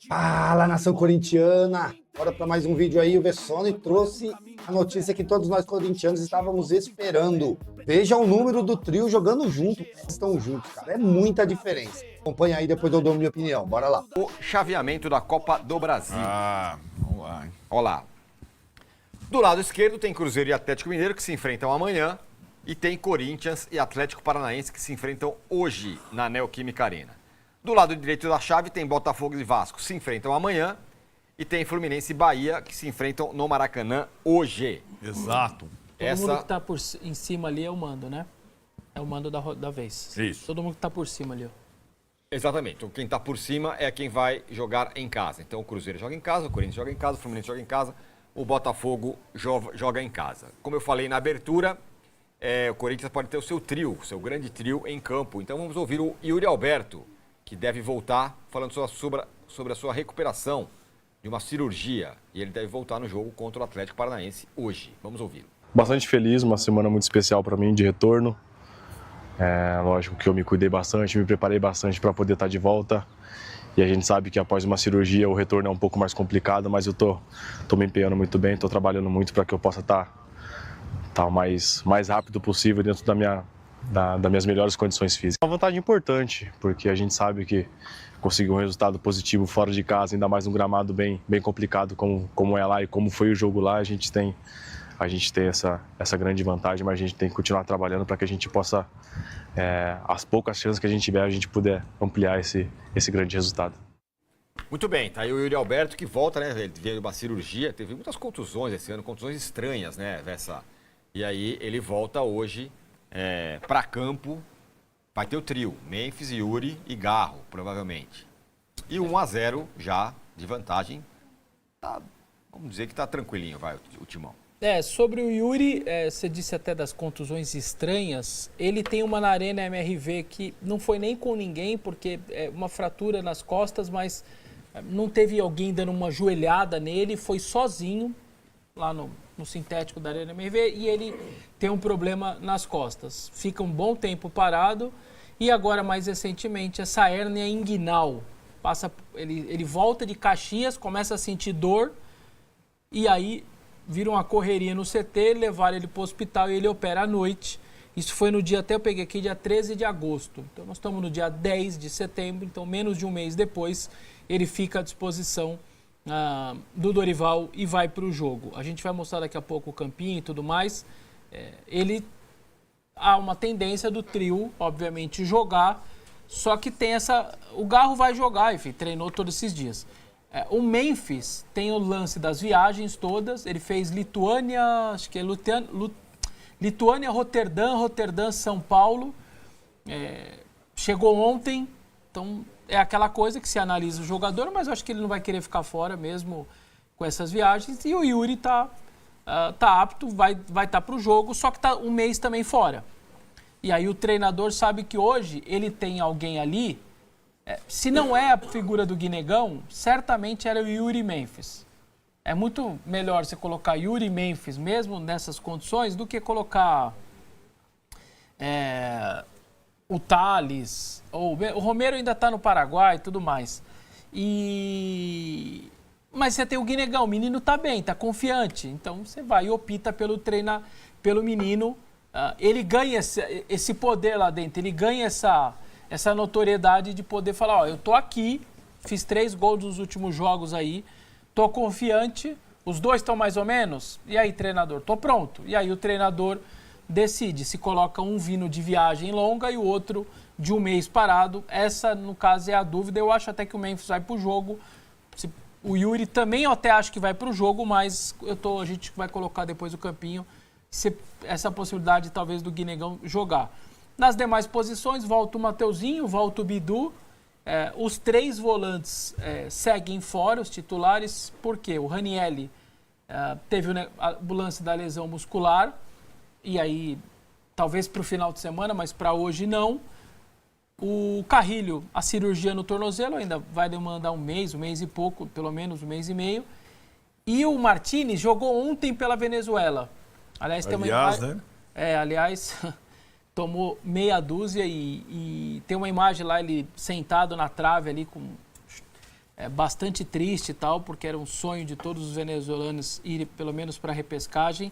Fala, nação corintiana! Bora para mais um vídeo aí. O Vessone trouxe a notícia que todos nós corintianos estávamos esperando. Veja o número do trio jogando junto. Estão juntos, cara. É muita diferença. Acompanha aí, depois eu dou minha opinião. Bora lá. O chaveamento da Copa do Brasil. Vamos lá. Hein? Olá. Do lado esquerdo tem Cruzeiro e Atlético Mineiro que se enfrentam amanhã. E tem Corinthians e Atlético Paranaense que se enfrentam hoje na Neoquímica Arena. Do lado direito da chave tem Botafogo e Vasco, se enfrentam amanhã. E tem Fluminense e Bahia, que se enfrentam no Maracanã hoje. Exato. Todo mundo que tá em cima ali é o mando, né? É o mando da vez. Isso. Todo mundo que tá por cima ali, ó. Exatamente. Então, quem está por cima é quem vai jogar em casa. Então, o Cruzeiro joga em casa, o Corinthians joga em casa, o Fluminense joga em casa, o Botafogo joga em casa. Como eu falei na abertura, o Corinthians pode ter o seu trio, seu grande trio em campo. Então, vamos ouvir o Yuri Alberto, que deve voltar falando sobre a sua recuperação de uma cirurgia. E ele deve voltar no jogo contra o Atlético Paranaense hoje. Vamos ouvir. Bastante feliz, uma semana muito especial para mim de retorno. Lógico que eu me cuidei bastante, me preparei bastante para poder estar de volta. E a gente sabe que após uma cirurgia o retorno é um pouco mais complicado, mas eu tô me empenhando muito bem, tô trabalhando muito para que eu possa estar o mais rápido possível dentro das minhas melhores condições físicas. É uma vantagem importante, porque a gente sabe que conseguir um resultado positivo fora de casa, ainda mais um gramado bem complicado como é lá e como foi o jogo lá, a gente tem essa grande vantagem, mas a gente tem que continuar trabalhando para que a gente possa, as poucas chances que a gente tiver, a gente puder ampliar esse grande resultado. Muito bem, tá aí o Yuri Alberto que volta, né? Ele veio de uma cirurgia, teve muitas contusões esse ano, contusões estranhas, né, Vessa? E aí ele volta hoje para campo, vai ter o trio, Memphis, Yuri e Garro, provavelmente. E 1-0 já de vantagem, vamos dizer que tá tranquilinho, vai, o timão. Sobre o Yuri, você disse até das contusões estranhas, ele tem uma na Arena MRV que não foi nem com ninguém, porque é uma fratura nas costas, mas não teve alguém dando uma joelhada nele, foi sozinho lá no sintético da Arena MRV e ele tem um problema nas costas. Fica um bom tempo parado e agora, mais recentemente, essa hérnia inguinal. Ele volta de Caxias, começa a sentir dor e aí vira uma correria no CT, levaram ele para o hospital e ele opera à noite. Isso foi no dia, até eu peguei aqui, dia 13 de agosto. Então nós estamos no dia 10 de setembro, então menos de um mês depois ele fica à disposição do Dorival e vai para o jogo. A gente vai mostrar daqui a pouco o campinho e tudo mais. Há uma tendência do trio, obviamente, jogar, só que tem o Garro vai jogar, enfim, treinou todos esses dias. O Memphis tem o lance das viagens todas, ele fez Lituânia, acho que é Lituânia, Roterdã, São Paulo, chegou ontem, então é aquela coisa que se analisa o jogador, mas eu acho que ele não vai querer ficar fora mesmo com essas viagens. E o Yuri tá apto, vai estar para o jogo, só que está um mês também fora. E aí o treinador sabe que hoje ele tem alguém ali, se não é a figura do Guinegão, certamente era o Yuri Memphis. É muito melhor você colocar Yuri Memphis, mesmo nessas condições, do que colocar o Thales, ou o Romero ainda está no Paraguai e tudo mais. Mas você tem o Guinegão, o menino está bem, está confiante. Então você vai e opta pelo menino. Ele ganha esse poder lá dentro, ele ganha essa notoriedade de poder falar, eu tô aqui, fiz 3 gols nos últimos jogos aí, tô confiante, os dois estão mais ou menos, e aí, treinador, tô pronto. E aí o treinador decide se coloca um vindo de viagem longa e o outro de um mês parado. Essa, no caso, é a dúvida. Eu acho até que o Memphis vai pro jogo. O Yuri também eu até acho que vai pro jogo, mas a gente vai colocar depois o campinho essa possibilidade, talvez, do Guinegão jogar. Nas demais posições, volta o Mateuzinho, volta o Bidu. Os 3 volantes seguem fora, os titulares, porque o Ranielli teve o lance da lesão muscular, e aí talvez para o final de semana, mas para hoje não. O Carrilho, a cirurgia no tornozelo, ainda vai demandar um mês e pouco, pelo menos um mês e meio. E o Martínez jogou ontem pela Venezuela. Aliás, né? Aliás, tomou meia dúzia e tem uma imagem lá, ele sentado na trave ali, bastante triste e tal, porque era um sonho de todos os venezuelanos ir pelo menos para a repescagem.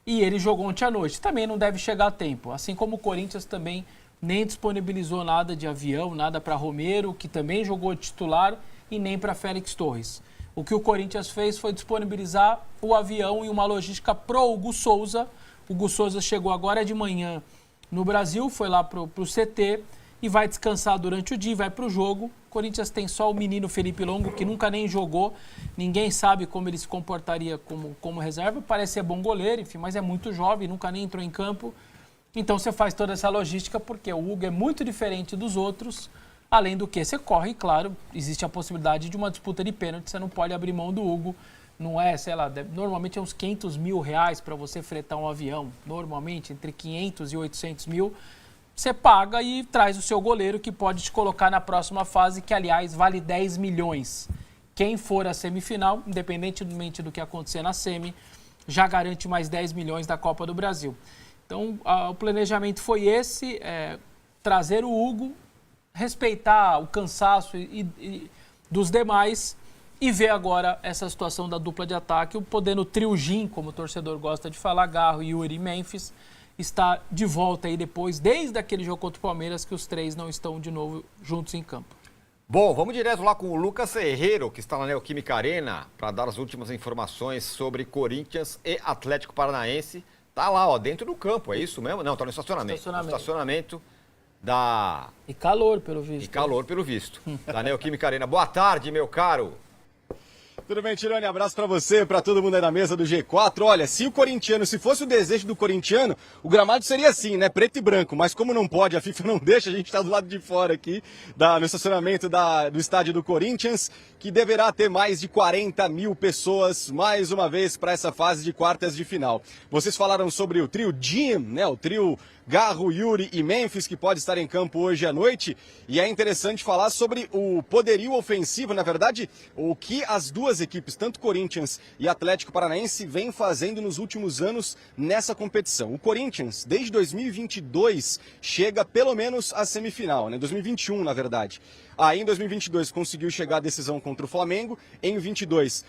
E ele jogou ontem à noite. Também não deve chegar a tempo. Assim como o Corinthians também nem disponibilizou nada de avião, nada para Romero, que também jogou titular, e nem para Félix Torres. O que o Corinthians fez foi disponibilizar o avião e uma logística pro Hugo Souza. O Hugo Souza chegou agora de manhã no Brasil, foi lá pro CT e vai descansar durante o dia, vai pro jogo. O Corinthians tem só o menino Felipe Longo, que nunca nem jogou. Ninguém sabe como ele se comportaria como reserva. Parece ser bom goleiro, enfim, mas é muito jovem, nunca nem entrou em campo. Então você faz toda essa logística porque o Hugo é muito diferente dos outros. Além do que, você corre, claro, existe a possibilidade de uma disputa de pênalti, você não pode abrir mão do Hugo. Não é, sei lá, normalmente é uns 500 mil reais para você fretar um avião. Normalmente, entre 500 e 800 mil, você paga e traz o seu goleiro que pode te colocar na próxima fase, que, aliás, vale 10 milhões. Quem for à semifinal, independentemente do que acontecer na semi, já garante mais 10 milhões da Copa do Brasil. Então, o planejamento foi esse, trazer o Hugo, respeitar o cansaço dos demais e ver agora essa situação da dupla de ataque, o podendo triugim, como o torcedor gosta de falar, Garro, Yuri e Memphis, está de volta aí depois, desde aquele jogo contra o Palmeiras, que os três não estão de novo juntos em campo. Bom, vamos direto lá com o Lucas Herrero, que está na Neoquímica Arena, para dar as últimas informações sobre Corinthians e Atlético Paranaense. Tá lá, ó, dentro do campo, é isso mesmo? Não, tá no estacionamento. No estacionamento da... E calor, pelo visto. E calor, pelo visto. Da Neoquímica Arena. Boa tarde, meu caro. Tudo bem, Tirone? Abraço pra você, pra todo mundo aí na mesa do G4. Olha, se fosse o desejo do corintiano, o gramado seria assim, né? Preto e branco. Mas como não pode, a FIFA não deixa, a gente tá do lado de fora aqui, no estacionamento do estádio do Corinthians, que deverá ter mais de 40 mil pessoas, mais uma vez, para essa fase de quartas de final. Vocês falaram sobre o trio Jim, né? O trio Garro, Yuri e Memphis, que pode estar em campo hoje à noite. E é interessante falar sobre o poderio ofensivo, na verdade, o que as duas equipes, tanto Corinthians e Atlético Paranaense, vêm fazendo nos últimos anos nessa competição. O Corinthians, desde 2022, chega pelo menos à semifinal, né? 2021, na verdade. Aí em 2022 conseguiu chegar à decisão contra o Flamengo, em 22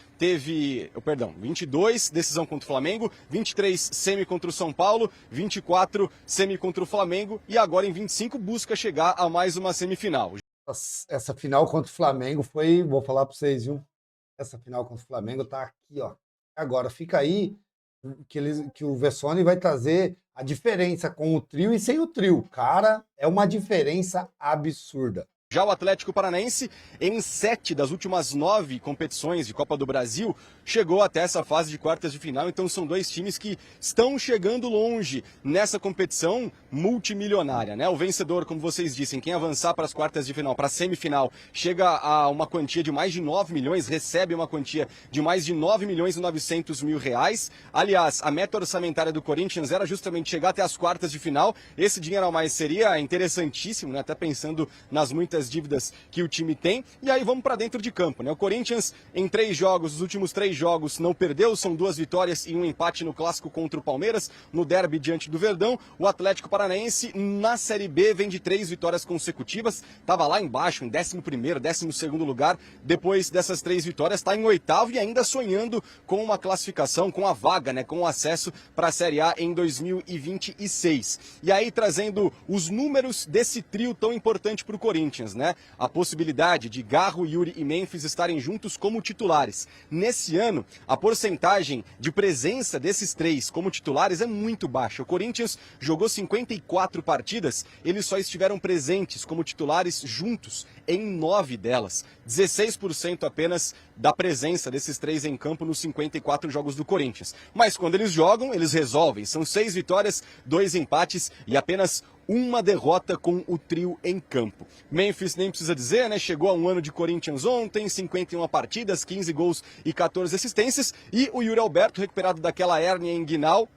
decisão contra o Flamengo, 23 semi contra o São Paulo, 24 semi contra o Flamengo e agora em 25 busca chegar a mais uma semifinal. Essa final contra o Flamengo foi, vou falar para vocês, viu? Essa final contra o Flamengo tá aqui, ó. Agora fica aí que o Vessone vai trazer a diferença com o trio e sem o trio. Cara, é uma diferença absurda. Já o Atlético Paranaense, em 7 das últimas 9 competições de Copa do Brasil, chegou até essa fase de quartas de final. Então são dois times que estão chegando longe nessa competição multimilionária, né? O vencedor, como vocês dissem, quem avançar para as quartas de final, para a semifinal, chega a uma quantia de mais de 9 milhões, recebe uma quantia de mais de 9 milhões e 900 mil reais. Aliás, a meta orçamentária do Corinthians era justamente chegar até as quartas de final. Esse dinheiro a mais seria interessantíssimo, né? Até pensando nas muitas dívidas que o time tem. E aí vamos para dentro de campo, né? O Corinthians em 3 jogos, os últimos 3 jogos não perdeu, são 2 vitórias e um empate no clássico contra o Palmeiras, no derby diante do Verdão. O Atlético Paranaense na Série B vem de 3 vitórias consecutivas, estava lá embaixo em 11º, 12º lugar, depois dessas 3 vitórias está em 8º e ainda sonhando com uma classificação, com a vaga, né? Com o acesso para a Série A em 2026. E aí trazendo os números desse trio tão importante para o Corinthians, né? A possibilidade de Garro, Yuri e Memphis estarem juntos como titulares. Nesse ano, a porcentagem de presença desses três como titulares é muito baixa. O Corinthians jogou 54 partidas, eles só estiveram presentes como titulares juntos em 9 delas. 16% apenas da presença desses três em campo nos 54 jogos do Corinthians. Mas quando eles jogam, eles resolvem. São 6 vitórias, 2 empates e apenas uma derrota com o trio em campo. Memphis nem precisa dizer, né? Chegou a um ano de Corinthians ontem, 51 partidas, 15 gols e 14 assistências. E o Yuri Alberto, recuperado daquela hérnia inguinal,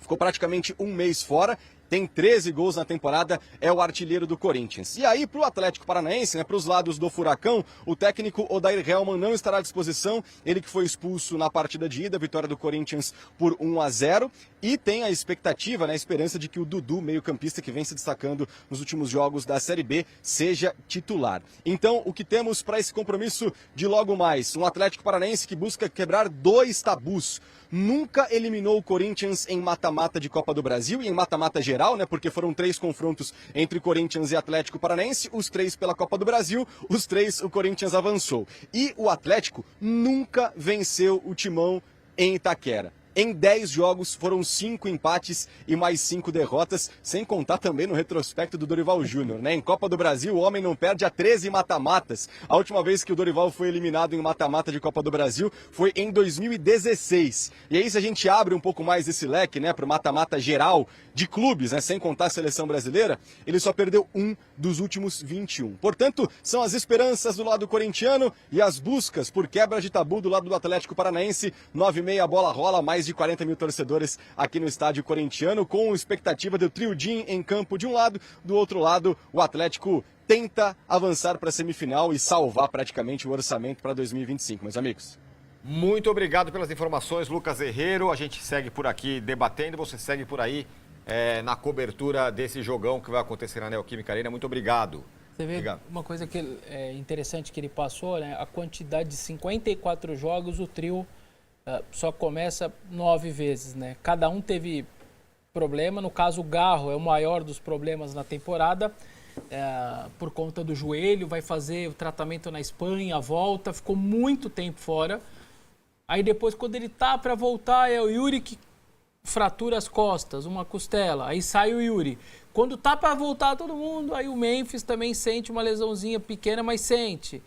ficou praticamente um mês fora. tem 13 gols na temporada, é o artilheiro do Corinthians. E aí, para o Atlético Paranaense, né, para os lados do Furacão, o técnico Odair Hellmann não estará à disposição, ele que foi expulso na partida de ida, vitória do Corinthians por 1-0, e tem a expectativa, né, a esperança de que o Dudu, meio-campista que vem se destacando nos últimos jogos da Série B, seja titular. Então, o que temos para esse compromisso de logo mais? Um Atlético Paranaense que busca quebrar 2 tabus. Nunca eliminou o Corinthians em mata-mata de Copa do Brasil e em mata-mata geral, né? Porque foram 3 confrontos entre Corinthians e Atlético Paranaense, os 3 pela Copa do Brasil, os 3 o Corinthians avançou. E o Atlético nunca venceu o Timão em Itaquera. Em 10 jogos foram 5 empates e mais 5 derrotas, sem contar também no retrospecto do Dorival Júnior, né? Em Copa do Brasil, o homem não perde a 13 mata-matas. A última vez que o Dorival foi eliminado em mata-mata de Copa do Brasil foi em 2016. E aí, se a gente abre um pouco mais esse leque, né, para o mata-mata geral de clubes, né, sem contar a seleção brasileira, ele só perdeu 1 dos últimos 21. Portanto, são as esperanças do lado corintiano e as buscas por quebra de tabu do lado do Atlético Paranaense. 9h30 a bola rola, mais de 40 mil torcedores aqui no estádio corintiano, com expectativa do trio Jim em campo de um lado, do outro lado o Atlético tenta avançar para a semifinal e salvar praticamente o orçamento para 2025, meus amigos. Muito obrigado pelas informações, Lucas Herrero. A gente segue por aqui debatendo, você segue por aí na cobertura desse jogão que vai acontecer na Neoquímica Arena. Muito obrigado. Você vê uma coisa que é interessante que ele passou, né? A quantidade de 54 jogos, o trio só começa 9 vezes, né? Cada um teve problema. No caso, o Garro é o maior dos problemas na temporada, por conta do joelho. Vai fazer o tratamento na Espanha, volta, ficou muito tempo fora. Aí depois, quando ele tá para voltar, é o Yuri que fratura as costas, uma costela. Aí sai o Yuri. Quando tá para voltar todo mundo, aí o Memphis também sente uma lesãozinha pequena, mas sente.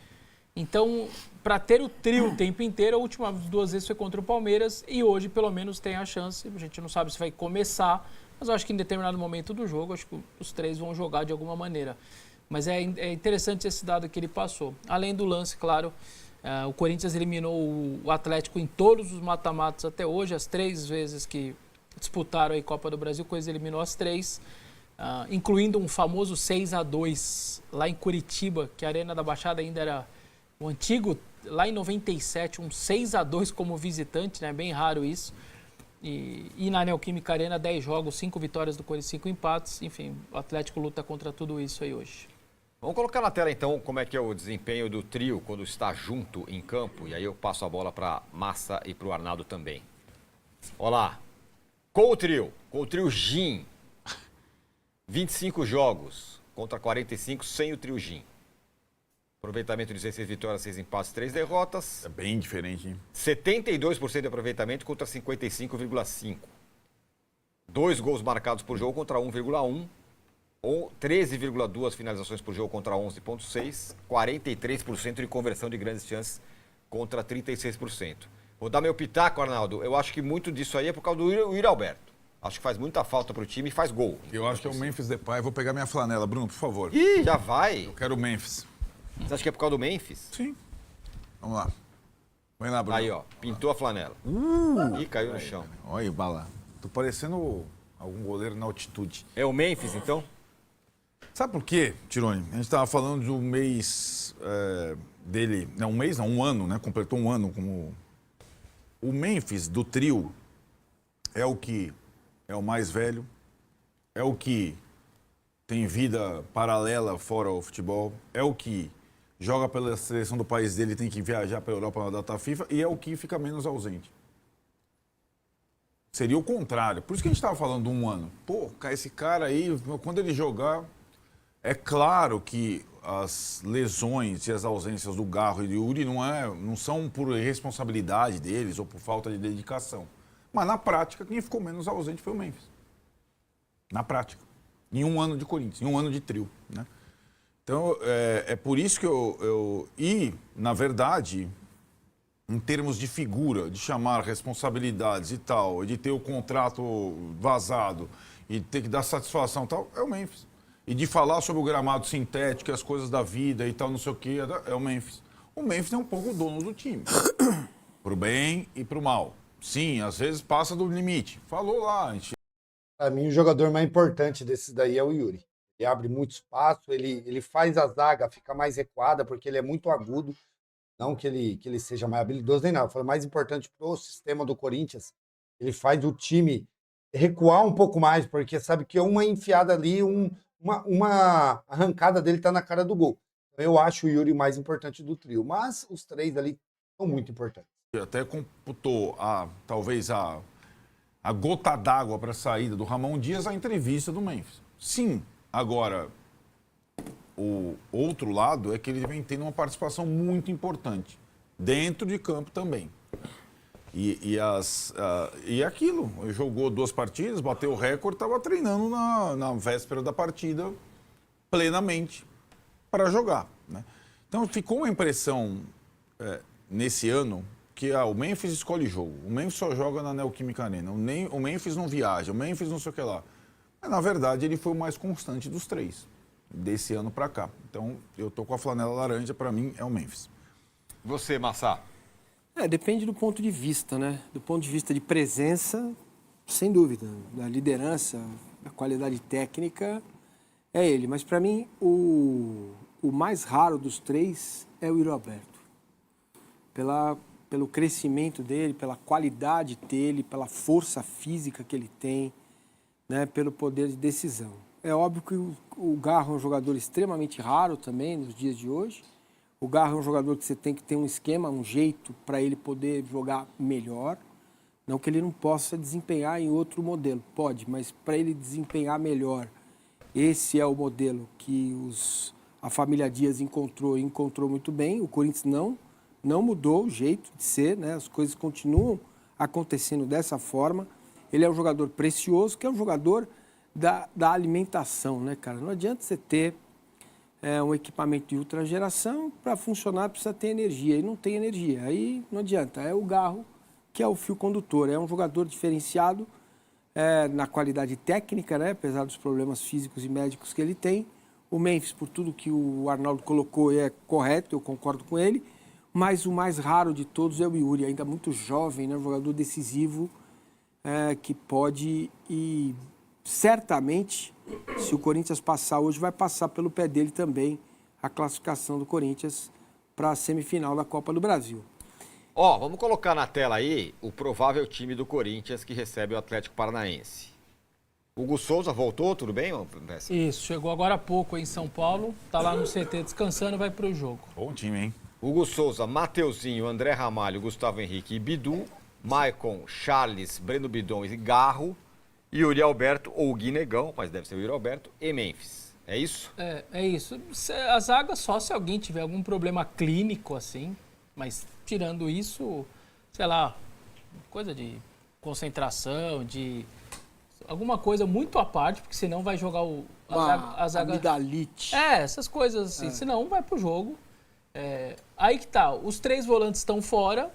Então, para ter o trio o tempo inteiro, a última 2 vezes foi contra o Palmeiras e hoje, pelo menos, tem a chance. A gente não sabe se vai começar, mas eu acho que em determinado momento do jogo, acho que os 3 vão jogar de alguma maneira. Mas é interessante esse dado que ele passou. Além do lance, claro, o Corinthians eliminou o Atlético em todos os mata-matas até hoje, as 3 vezes que disputaram a Copa do Brasil, o Corinthians eliminou as 3, incluindo um famoso 6-2 lá em Curitiba, que a Arena da Baixada ainda era o antigo, lá em 97, um 6-2 como visitante, né? Bem raro isso. E na Neoquímica Arena, 10 jogos, 5 vitórias do Corinthians, 5 empates. Enfim, o Atlético luta contra tudo isso aí hoje. Vamos colocar na tela, então, como é que é o desempenho do trio quando está junto em campo. E aí eu passo a bola para Massa e para o Arnaldo também. Olha lá. Com o trio Jim, 25 jogos contra 45 sem o trio Jim. Aproveitamento de 16 vitórias, 6 empates, 3 derrotas. É bem diferente, hein? 72% de aproveitamento contra 55,5%. 2 gols marcados por jogo contra 1,1%. Ou 13,2 finalizações por jogo contra 11,6%. 43% de conversão de grandes chances contra 36%. Vou dar meu pitaco, Arnaldo. Eu acho que muito disso aí é por causa do Yuri Alberto. Acho que faz muita falta pro time e faz gol. Eu acho que é o Memphis Depay. Vou pegar minha flanela. Bruno, por favor. Ih, já vai? Eu quero o Memphis. Você acha que é por causa do Memphis? Sim. Vamos lá. Vai lá, Bruno. Aí, ó. Pintou a flanela. Ih, caiu no chão. Olha aí, bala. Tô parecendo algum goleiro na altitude. É o Memphis, então? Sabe por quê, Tironi? A gente estava falando do mês dele. Não, um mês não, um ano, né? Completou um ano como. O Memphis do trio é o que é o mais velho, é o que tem vida paralela fora o futebol, é o que joga pela seleção do país dele, tem que viajar para a Europa na data FIFA e é o que fica menos ausente. Seria o contrário. Por isso que a gente estava falando de um ano. Pô, esse cara aí, quando ele jogar... É claro que as lesões e as ausências do Garro e do Yuri não são por irresponsabilidade deles ou por falta de dedicação. Mas na prática, quem ficou menos ausente foi o Memphis. Na prática. Em um ano de Corinthians, em um ano de trio, né? Então, é por isso que E, na verdade, em termos de figura, de chamar responsabilidades e tal, de ter o contrato vazado e ter que dar satisfação e tal, é o Memphis. E de falar sobre o gramado sintético, as coisas da vida e tal, não sei o quê, é o Memphis. O Memphis é um pouco o dono do time. Pro bem e pro mal. Sim, às vezes passa do limite. Falou lá, a gente Pra mim, o jogador mais importante desses daí é o Yuri. Ele abre muito espaço, ele faz a zaga ficar mais recuada, porque ele é muito agudo. Não que ele seja mais habilidoso nem nada. Foi mais importante pro sistema do Corinthians. Ele faz o time recuar um pouco mais, porque sabe que uma enfiada ali, uma arrancada dele tá na cara do gol. Eu acho o Yuri mais importante do trio, mas os três ali são muito importantes. Até computou talvez a gota d'água para a saída do Ramon Dias, a entrevista do Memphis. Sim, agora, o outro lado é que ele vem tendo uma participação muito importante, dentro de campo também. E aquilo, jogou 2 partidas, bateu o recorde, estava treinando na véspera da partida plenamente para jogar, né? Então ficou uma impressão nesse ano que o Memphis escolhe jogo, o Memphis só joga na Neoquímica Arena, o Memphis não viaja, o Memphis não sei o que lá. Mas, na verdade, ele foi o mais constante dos 3, desse ano para cá. Então, eu tô com a flanela laranja, para mim, é o Memphis. Você, Massá? Depende do ponto de vista, né? Do ponto de vista de presença, sem dúvida. Da liderança, da qualidade técnica, é ele. Mas, para mim, o mais raro dos 3 é o Yuri Alberto. Pelo crescimento dele, pela qualidade dele, pela força física que ele tem, né, pelo poder de decisão. É óbvio que o Garro é um jogador extremamente raro também nos dias de hoje. O Garro é um jogador que você tem que ter um esquema, um jeito para ele poder jogar melhor. Não que ele não possa desempenhar em outro modelo, pode, mas para ele desempenhar melhor, esse é o modelo que a família Dias encontrou e encontrou muito bem. O Corinthians não mudou o jeito de ser, né? As coisas continuam acontecendo dessa forma. Ele é um jogador precioso, que é um jogador da alimentação, né, cara? Não adianta você ter um equipamento de ultra geração, para funcionar precisa ter energia, e não tem energia. Aí não adianta, é o Garro que é o fio condutor, é um jogador diferenciado na qualidade técnica, né? Apesar dos problemas físicos e médicos que ele tem. O Memphis, por tudo que o Arnaldo colocou, é correto, eu concordo com ele. Mas o mais raro de todos é o Yuri, ainda muito jovem, né? Um jogador decisivo que pode e certamente, se o Corinthians passar hoje, vai passar pelo pé dele também a classificação do Corinthians para a semifinal da Copa do Brasil. Vamos colocar na tela aí o provável time do Corinthians que recebe o Atlético Paranaense. Hugo Souza voltou, tudo bem? Isso, chegou agora há pouco em São Paulo, tá lá no CT descansando, vai pro jogo. Bom time, hein? Hugo Souza, Mateuzinho, André Ramalho, Gustavo Henrique e Bidu, Maicon, Charles, Breno Bidon e Garro, Yuri Alberto ou Guinegão, mas deve ser o Yuri Alberto, e Memphis. É isso? É isso. A zaga só se alguém tiver algum problema clínico, assim, mas tirando isso, sei lá, coisa de concentração, de alguma coisa muito à parte, porque senão vai jogar a zaga... Amidalite. Essas coisas assim, senão vai pro jogo. Aí que tá, os 3 volantes estão fora,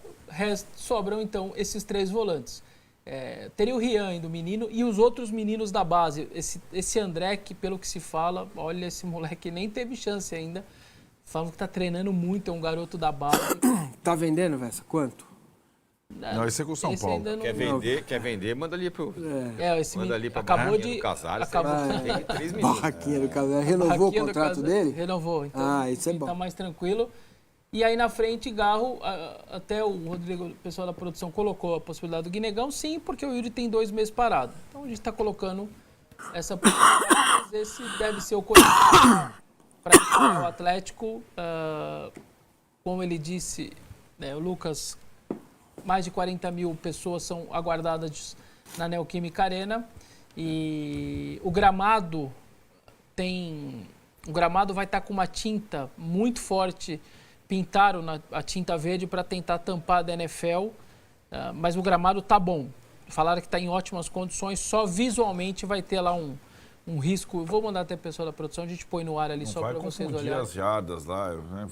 sobram então esses 3 volantes. Teria o Rian do menino e os outros meninos da base. Esse André, que pelo que se fala, olha, esse moleque nem teve chance ainda. Falam que tá treinando muito, é um garoto da base. Tá vendendo, Vessa? Quanto? Não, esse é com o São Paulo. Quer vender, manda ali pro... Esse manda ali pra acabou Barraquinha de... do Casares. Acabou... 3 minutos. Barraquinha do Casares. Renovou o contrato dele? Renovou. Então, isso é bom. Tá mais tranquilo. E aí na frente, Garro, até o Rodrigo, o pessoal da produção, colocou a possibilidade do Guinegão, sim, porque o Yuri tem 2 meses parado. Então a gente está colocando essa possibilidade, mas esse deve ser o Corinthians para o Atlético. Como ele disse, né, o Lucas, mais de 40 mil pessoas são aguardadas na Neoquímica Arena e o gramado vai estar com uma tinta muito forte. Pintaram a tinta verde para tentar tampar da NFL, mas o gramado tá bom. Falaram que está em ótimas condições, só visualmente vai ter lá um risco. Vou mandar até a pessoa da produção, a gente põe no ar ali não só para vocês olharem. Não vai confundir as jardas lá, né?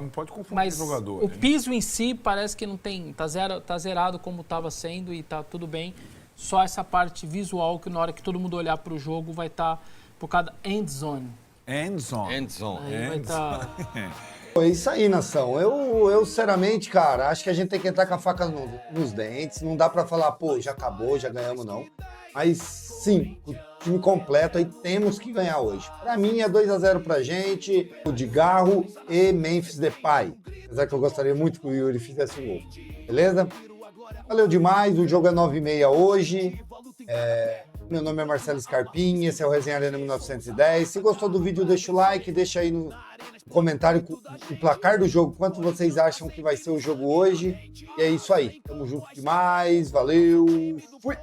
Não pode confundir mas o jogador. O piso em si parece que não tem, tá zerado como estava sendo e tá tudo bem. Só essa parte visual que na hora que todo mundo olhar para o jogo vai estar por cada end zone. End zone. Aí vai estar... É isso aí, nação. Eu, sinceramente, cara, acho que a gente tem que entrar com a faca nos dentes. Não dá pra falar, pô, já acabou, já ganhamos, não. Mas sim, o time completo aí temos que ganhar hoje. Pra mim é 2-0 pra gente, o de Garro e Memphis Depay. Apesar que eu gostaria muito que o Yuri fizesse um gol. Beleza? Valeu demais, o jogo é 9h30 hoje. Meu nome é Marcelo Scarpim, esse é o Resenha Arena 1910. Se gostou do vídeo, deixa o like, deixa aí no comentário o placar do jogo, quanto vocês acham que vai ser o jogo hoje. E é isso aí, tamo junto demais, valeu, fui!